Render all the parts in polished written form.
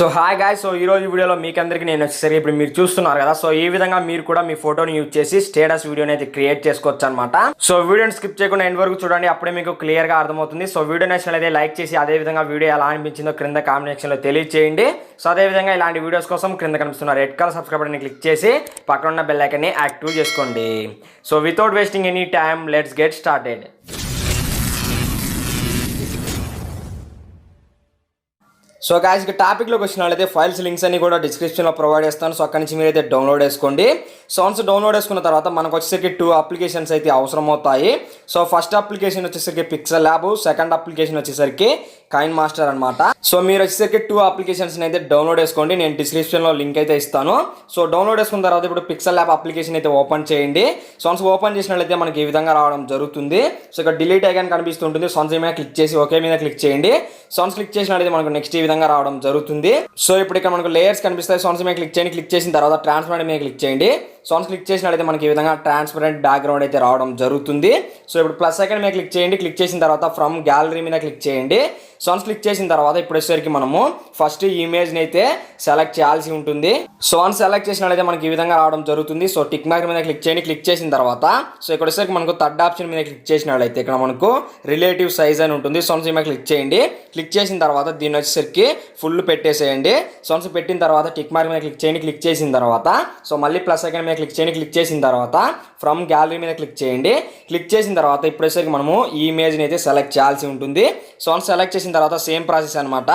So hi guys, so ఈ రోజు వీడియోలో మీకు అందరికీ నేను వచ్చేసరికి ఇప్పుడు మీరు చూస్తున్నారు కదా. సో ఈ విధంగా మీరు కూడా మీ ఫోటోని యూజ్ చేసి స్టేటస్ వీడియోని అయితే క్రియేట్ చేసుకోవచ్చు అనమాట. సో వీడియోని స్కిప్ చేయకుండా ఎండ్ వరకు చూడండి, అప్పుడే మీకు క్లియర్ గా అర్థమవుతుంది. సో వీడియో నచ్చినట్లయితే లైక్ చేసి అదే విధంగా వీడియో ఎలా అనిపించిందో క్రింద కామెంట్ సెక్షన్ లో తెలియజేయండి. సో అదే విధంగా ఇలాంటి వీడియోస్ కోసం క్రింద కనిపిస్తున్న red colour subscribe button click చేసి పక్కన ఉన్న బెల్ ఐకాన్ ని యాక్టివ్ చేసుకోండి. So without wasting any time let's get started. So guys, ఇక టాపిక్లోకి వచ్చిన వాళ్ళైతే ఫైల్స్ లింక్స్ అన్ని కూడా డిస్క్రిప్షన్లో ప్రొవైడ్ చేస్తాను. సో అక్కడి నుంచి మీరైతే డౌన్లోడ్ చేసుకోండి. సో వన్స్ డౌన్లోడ్ చేసుకున్న తర్వాత మనకు వచ్చేసరికి 2 అప్లికేషన్స్ అయితే అవసరం అవుతాయి. సో ఫస్ట్ అప్లికేషన్ వచ్చేసరికి పిక్సెల్ ల్యాబ్, సెకండ్ అప్లికేషన్ వచ్చేసరికి కైన్ మాస్టర్ అనమాట. సో మీరు వచ్చేసరికి 2 అప్లికేషన్స్ అయితే డౌన్లోడ్ చేసుకోండి. నేను డిస్క్రిప్షన్లో లింక్ అయితే ఇస్తాను. సో డౌన్లోడ్ చేసుకున్న తర్వాత ఇప్పుడు పిక్సెల్ ల్యాబ్ అప్లికేషన్ అయితే ఓపెన్ చేయండి. సో వన్స్ ఓపెన్ చేసినట్లయితే మనకి ఈ విధంగా రావడం జరుగుతుంది. సో ఇక్కడ డిలీట్ ఐకాన్ కనిపిస్తుంటుంది. సో వన్స్ మీద క్లిక్ చేసి ఓకే మీద క్లిక్ చేయండి. సో వన్స్ క్లిక్ చేసినట్లయితే మనకు నెక్స్ట్ ఈ విధంగా రావడం జరుగుతుంది. సో ఇప్పుడు ఇక్కడ మనకు లేయర్స్ కనిపిస్తాయి. సో వన్స్ మీద క్లిక్ చేయండి. క్లిక్ చేసిన తర్వాత ట్రాన్స్పరెంట్ మీద క్లిక్ చేయండి. సో వన్స్ క్లిక్ చేసినట్లయితే మనకి ఈ విధంగా ట్రాన్స్పరెంట్ బ్యాక్గ్రౌండ్ అయితే రావడం జరుగుతుంది. సో ఇప్పుడు ప్లస్ ఐకాన్ మీద క్లిక్ చేయండి. క్లిక్ చేసిన తర్వాత ఫ్రమ్ గ్యాలరీ మీద క్లిక్ చేయండి. సో వన్స్ క్లిక్ చేసిన తర్వాత ఇప్పుడు వచ్చేసరికి మనము ఫస్ట్ ఇమేజ్ని అయితే సెలెక్ట్ చేయాల్సి ఉంటుంది. సో వన్స్ సెలెక్ట్ చేసినట్లయితే మనకి ఈ విధంగా రావడం జరుగుతుంది. సో టిక్ మార్క్ మీద క్లిక్ చేయండి. క్లిక్ చేసిన తర్వాత సో ఇక్కడ వచ్చేసరికి మనకు థర్డ్ ఆప్షన్ మీద క్లిక్ చేసినట్లయితే ఇక్కడ మనకు రిలేటివ్ సైజ్ అని ఉంటుంది. సో వన్స్ మీద క్లిక్ చేయండి. క్లిక్ చేసిన తర్వాత దీన్ని వచ్చేసరికి ఫుల్ పెట్టేసేయండి. సో వన్స్ పెట్టిన తర్వాత టిక్ మార్క్ మీద క్లిక్ చేయండి. క్లిక్ చేసిన తర్వాత సో మళ్ళీ ప్లస్ ఐకాన్ మీద క్లిక్ చేయండి. క్లిక్ చేసిన తర్వాత ఫ్రమ్ గ్యాలరీ మీద క్లిక్ చేయండి. క్లిక్ చేసిన తర్వాత ఇప్పుడు వచ్చేసరికి మనము ఈ ఇమేజ్ని అయితే సెలెక్ట్ చేయాల్సి ఉంటుంది. సో వన్స్ సెలెక్ట్ చేసిన తర్వాత సేమ్ ప్రాసెస్ అనమాట.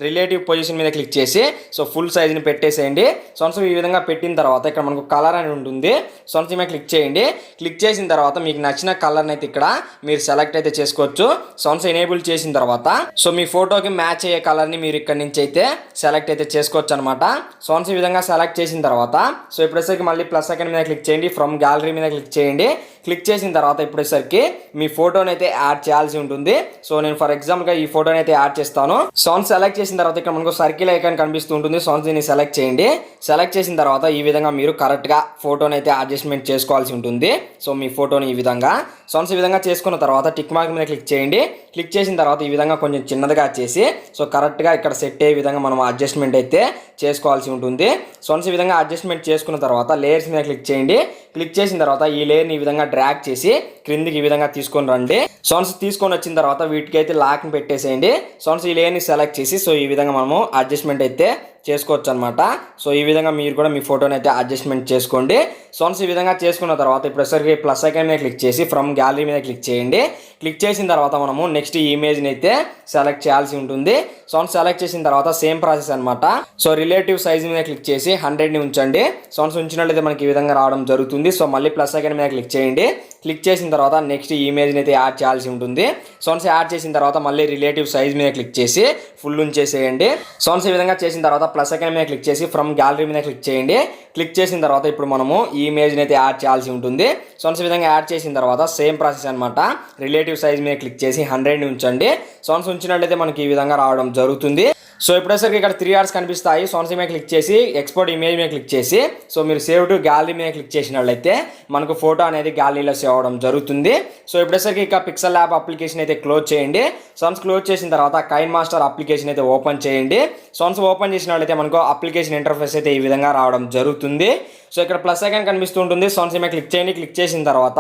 రిలేటివ్ పొజిషన్ మీద క్లిక్ చేసి సో ఫుల్ సైజ్ని పెట్టేసేయండి. సో వన్స్ ఈ విధంగా పెట్టిన తర్వాత ఇక్కడ మనకు కలర్ అని ఉంటుంది. సో వన్స్ మీద క్లిక్ చేయండి. క్లిక్ చేసిన తర్వాత మీకు నచ్చిన కలర్ని అయితే ఇక్కడ మీరు సెలెక్ట్ అయితే చేసుకోవచ్చు. సో వన్స్ ఎనేబుల్ చేసిన తర్వాత సో మీ ఫోటోకి మ్యాచ్ అయ్యే కలర్ని మీరు ఇక్కడ నుంచి అయితే సెలెక్ట్ అయితే చేసుకోవచ్చు అనమాట. సో వన్స్ ఈ విధంగా సెలెక్ట్ చేసిన తర్వాత సో ఇప్పుడేసరికి మళ్ళీ ప్లస్ ఐకాన్ మీద క్లిక్ చేయండి. ఫ్రమ్ గ్యాలరీ మీద క్లిక్ చేయండి. క్లిక్ చేసిన తర్వాత ఇప్పుడేసరికి మీ ఫోటోని అయితే యాడ్ చేయాల్సి ఉంటుంది. సో నేను ఫర్ ఎగ్జాంపుల్గా ఈ ఫోటోని అయితే యాడ్ చేస్తాను. సో వన్స్ సెలెక్ట్ చేసిన తర్వాత ఇక్కడ మనకు సర్కిల్ ఐకాన్ కనిపిస్తూ ఉంటుంది. సో వన్స్ దీన్ని సెలెక్ట్ చేయండి. సెలెక్ట్ చేసిన తర్వాత ఈ విధంగా మీరు కరెక్ట్గా ఫోటోని అయితే అడ్జస్ట్మెంట్ చేసుకోవాల్సి ఉంటుంది. సో మీ ఫోటోని ఈ విధంగా సో వన్స్ ఈ విధంగా చేసుకున్న తర్వాత టిక్ మార్క్ మీద క్లిక్ చేయండి. క్లిక్ చేసిన తర్వాత ఈ విధంగా కొంచెం చిన్నదిగా చేసి సో కరెక్ట్గా ఇక్కడ సెట్ అయ్యే విధంగా మనం అడ్జస్ట్మెంట్ అయితే చేసుకోవాల్సి ఉంటుంది. సో వన్స్ ఈ విధంగా అడ్జస్ట్మెంట్ చేసుకున్న తర్వాత లేయర్స్ మీద క్లిక్ చేయండి. క్లిక్ చేసిన తర్వాత ఈ లేయర్ని ఈ విధంగా డ్రాగ్ చేసి క్రిందికి ఈ విధంగా తీసుకొని రండి. సో వన్స్ తీసుకొని వచ్చిన తర్వాత వీటికి అయితే లాక్ని పెట్టేసేయండి. సో వన్స్ ఈ లేయర్ని సెలెక్ట్ చేసి సో ఈ విధంగా మనము అడ్జస్ట్మెంట్ అయితే చేసుకోవచ్చు అనమాట. సో ఈ విధంగా మీరు కూడా మీ ఫోటోని అయితే అడ్జస్ట్మెంట్ చేసుకోండి. సో వన్స్ ఈ విధంగా చేసుకున్న తర్వాత ఇప్పుడు ఒకసారి ప్లస్ ఐకాన్ మీద క్లిక్ చేసి ఫ్రమ్ గ్యాలరీ మీద క్లిక్ చేయండి. క్లిక్ చేసిన తర్వాత మనము నెక్స్ట్ ఇమేజ్ని అయితే సెలెక్ట్ చేయాల్సి ఉంటుంది. సో వన్స్ సెలెక్ట్ చేసిన తర్వాత సేమ్ ప్రాసెస్ అనమాట. సో రిలేటివ్ సైజ్ మీద క్లిక్ చేసి 100ని ఉంచండి. సో వన్స్ ఉంచినట్లయితే మనకి ఈ విధంగా రావడం జరుగుతుంది. సో మళ్ళీ ప్లస్ ఐకాన్ మీద క్లిక్ చేయండి. క్లిక్ చేసిన తర్వాత నెక్స్ట్ ఇమేజ్ని అయితే యాడ్ చేయాల్సి ఉంటుంది. సో వన్స్ యాడ్ చేసిన తర్వాత మళ్ళీ రిలేటివ్ సైజ్ మీద క్లిక్ చేసి ఫుల్ ఉంచేసేయండి. సో వన్స్ ఈ విధంగా చేసిన తర్వాత ప్లస్ ఐకాన్ మీద క్లిక్ చేసి ఫ్రమ్ గ్యాలరీ మీద క్లిక్ చేయండి. క్లిక్ చేసిన తర్వాత ఇప్పుడు మనము ఈ ఇమేజ్ని అయితే యాడ్ చేయాల్సి ఉంటుంది. సో వన్స్ ఈ విధంగా యాడ్ చేసిన తర్వాత సేమ్ ప్రాసెస్ అనమాట. రిలేటివ్ సైజ్ మీద క్లిక్ చేసి 100ని ఉంచండి. సో వన్స్ ఉంచినట్లయితే మనకి ఈ విధంగా రావడం జరుగుతుంది. సో ఇప్పుడేసరికి ఇక్కడ 3 డాట్స్ కనిపిస్తాయి. సో వన్స్ మీద క్లిక్ చేసి ఎక్స్పోర్ట్ ఇమేజ్ మీద క్లిక్ చేసి సో మీరు సేవ్ టు గ్యాలరీ మీద క్లిక్ చేసినట్లయితే మనకు ఫోటో అనేది గ్యాలరీలో సేవ్ అవడం జరుగుతుంది. సో ఇప్పుడేసరికి ఇక పిక్సెల్ ల్యాబ్ అప్లికేషన్ అయితే క్లోజ్ చేయండి. సో వన్స్ క్లోజ్ చేసిన తర్వాత కైన్ మాస్టర్ అప్లికేషన్ అయితే ఓపెన్ చేయండి. సో వన్స్ ఓపెన్ చేసినట్లయితే మనకు అప్లికేషన్ ఇంటర్ఫేస్ అయితే ఈ విధంగా రావడం జరుగుతుంది. సో ఇక్కడ ప్లస్ ఐకాన్ కనిపిస్తూ ఉంటుంది. సో వన్స్ మీద క్లిక్ చేయండి. క్లిక్ చేసిన తర్వాత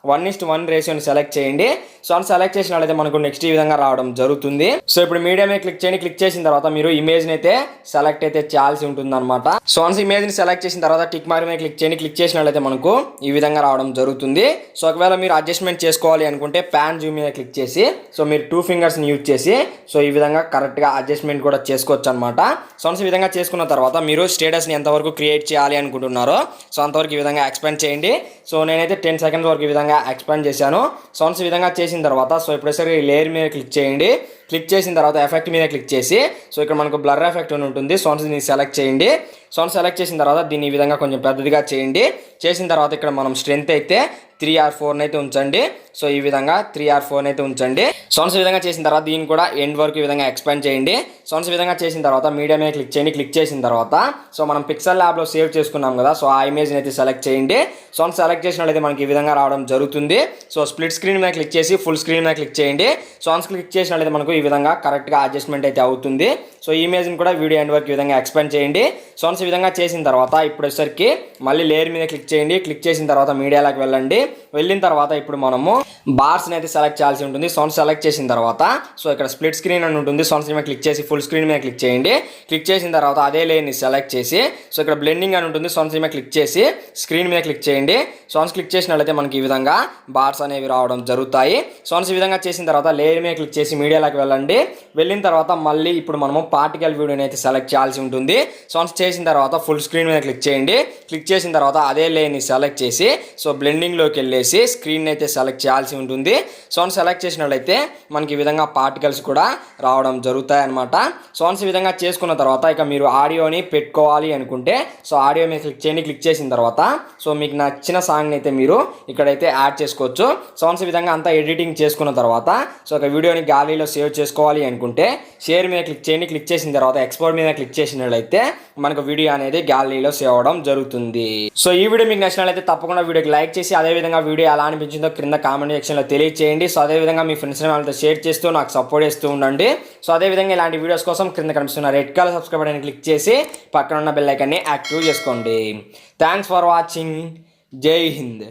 1:1 రేషియోని సెలెక్ట్ చేయండి. సో వన్స్ సెలెక్ట్ చేసినట్లయితే మనకు నెక్స్ట్ ఈ విధంగా రావడం జరుగుతుంది. సో ఇప్పుడు మీడియా మీద క్లిక్ చేయండి. క్లిక్ చేసిన తర్వాత మీరు ఇమేజ్ని అయితే సెలెక్ట్ అయితే చేయాల్సి ఉంటుంది అనమాట. సో వన్స్ ఇమేజ్ని సెలెక్ట్ చేసిన తర్వాత టిక్ మార్క్ మీద క్లిక్ చేయండి. క్లిక్ చేసినట్లయితే మనకు ఈ విధంగా రావడం జరుగుతుంది. సో ఒకవేళ మీరు అడ్జస్ట్మెంట్ చేసుకోవాలి అనుకుంటే ప్యాన్ జూమ్ మీద క్లిక్ చేసి సో మీరు 2 ఫింగర్స్ని యూజ్ చేసి సో ఈ విధంగా కరెక్ట్గా అడ్జస్ట్మెంట్ కూడా చేసుకోవచ్చు అనమాట. సో వన్స్ ఈ విధంగా చేసుకున్న తర్వాత మీరు స్టేటస్ని ఎంతవరకు క్రియేట్ చేయాలి అనుకుంటున్నారో సో అంతవరకు ఈ విధంగా ఎక్స్పాండ్ చేయండి. సో నేనైతే 10 సెకండ్స్ వరకు ఈ విధంగా ఎక్స్పాండ్ చేశాను. సో వన్స్ ఈ విధంగా చేసిన తర్వాత సో ఇప్పుడేసరి లేయర్ మీద క్లిక్ చేయండి. క్లిక్ చేసిన తర్వాత ఎఫెక్ట్ మీద క్లిక్ చేసి సో ఇక్కడ మనకు బ్లర్ ఎఫెక్ట్ అని ఉంటుంది. సో వన్స్ దీన్ని సెలెక్ట్ చేయండి. సో వన్స్ సెలెక్ట్ చేసిన తర్వాత దీన్ని ఈ విధంగా కొంచెం పెద్దదిగా చేయండి. చేసిన తర్వాత ఇక్కడ మనం స్ట్రెంత్ అయితే 3 or 4 అయితే ఉంచండి. సో ఈ విధంగా 3 or 4 అయితే ఉంచండి. సో ఈ విధంగా చేసిన తర్వాత దీన్ని కూడా ఎండ్ వరకు ఈ విధంగా ఎక్స్పాండ్ చేయండి. సో ఈ విధంగా చేసిన తర్వాత మీడియా మీద క్లిక్ చేయండి. క్లిక్ చేసిన తర్వాత సో మనం పిక్సెల్ ల్యాబ్లో సేవ్ చేసుకున్నాం కదా, సో ఆ ఇమేజ్ని అయితే సెలెక్ట్ చేయండి. సో సెలెక్ట్ చేసినట్లయితే మనకి ఈ విధంగా రావడం జరుగుతుంది. సో స్ప్లిట్ స్క్రీన్ మీద క్లిక్ చేసి ఫుల్ స్క్రీన్ మీద క్లిక్ చేయండి. సో క్లిక్ చేసినట్లయితే మనకు ఈ విధంగా కరెక్ట్గా అడ్జస్ట్మెంట్ అయితే అవుతుంది. సో ఈ ఇమేజ్ని కూడా వీడియో ఎండ్ వరకు ఈ విధంగా ఎక్స్పాండ్ చేయండి. సో ఈ విధంగా చేసిన తర్వాత ఇప్పుడు వచ్చేసరికి మళ్ళీ లేయర్ మీద క్లిక్ చేయండి. క్లిక్ చేసిన తర్వాత మీడియాలోకి వెళ్ళండి. వెళ్ళిన తర్వాత ఇప్పుడు మనము బార్స్ని అయితే సెలెక్ట్ చేయాల్సి ఉంటుంది. సో సెలెక్ట్ చేసిన తర్వాత సో ఇక్కడ స్ప్లిట్ స్క్రీన్ అని ఉంటుంది. సో మీద క్లిక్ చేసి ఫుల్ స్క్రీన్ మీద క్లిక్ చేయండి. క్లిక్ చేసిన తర్వాత అదే లేయర్ని సెలెక్ట్ చేసి సో ఇక్కడ బ్లెండింగ్ అని ఉంటుంది. సో మీద క్లిక్ చేసి స్క్రీన్ మీద క్లిక్ చేయండి. సో క్లిక్ చేసినట్లయితే మనకి ఈ విధంగా బార్స్ అనేవి రావడం జరుగుతాయి. సో ఈ విధంగా చేసిన తర్వాత లేయర్ మీద క్లిక్ చేసి మీడియాలోకి వెళ్ళండి. వెళ్ళిన తర్వాత మళ్ళీ ఇప్పుడు మనము పార్టికల్ వీడియోని అయితే సెలెక్ట్ చేయాల్సి ఉంటుంది. సో చేసిన తర్వాత ఫుల్ స్క్రీన్ మీద క్లిక్ చేయండి. క్లిక్ చేసిన తర్వాత అదే లేయర్ని సెలెక్ట్ చేసి సో బ్లెండింగ్లోకి వెళ్ళేసి స్క్రీన్ అయితే సెలెక్ట్ చేయాల్సి ఉంటుంది. సో సెలెక్ట్ చేసినట్లయితే మనకి ఈ విధంగా పార్టికల్స్ కూడా రావడం జరుగుతాయి అన్నమాట. సో ఈ విధంగా చేసుకున్న తర్వాత ఇక మీరు ఆడియోని పెట్టుకోవాలి అనుకుంటే సో ఆడియో మీద క్లిక్ చేయండి. క్లిక్ చేసిన తర్వాత సో మీకు నచ్చిన సాంగ్ని అయితే మీరు ఇక్కడైతే యాడ్ చేసుకోవచ్చు. సో ఈ విధంగా అంతా ఎడిటింగ్ చేసుకున్న తర్వాత సో ఒక వీడియోని గ్యాలరీలో సేవ్ చేసుకోవాలి అనుకుంటే షేర్ మీద క్లిక్ చేయండి. క్లిక్ చేసిన తర్వాత ఎక్స్పోర్ట్ మీద క్లిక్ చేసినట్లయితే మనకు వీడియో అనేది గ్యాలరీలో సేవ్ అవ్వడం జరుగుతుంది. సో ఈ వీడియో మీకు నచ్చినట్లయితే తప్పకుండా వీడియోకి లైక్ చేసి అదేవిధంగా వీడియో ఎలా అనిపించిందో క్రింద కామెంట్ సెక్షన్లో తెలియజేయండి. సో అదేవిధంగా మీ ఫ్రెండ్స్ వాళ్ళతో షేర్ చేస్తూ నాకు సపోర్ట్ చేస్తూ ఉండండి. సో అదేవిధంగా ఇలాంటి వీడియోస్ కోసం క్రింద కనిపిస్తున్న red colour subscribe button click చేసి పక్కన ఉన్న బెల్ ఐకాన్ని యాక్టివ్ చేసుకోండి. Thanks for watching. జై హింద్.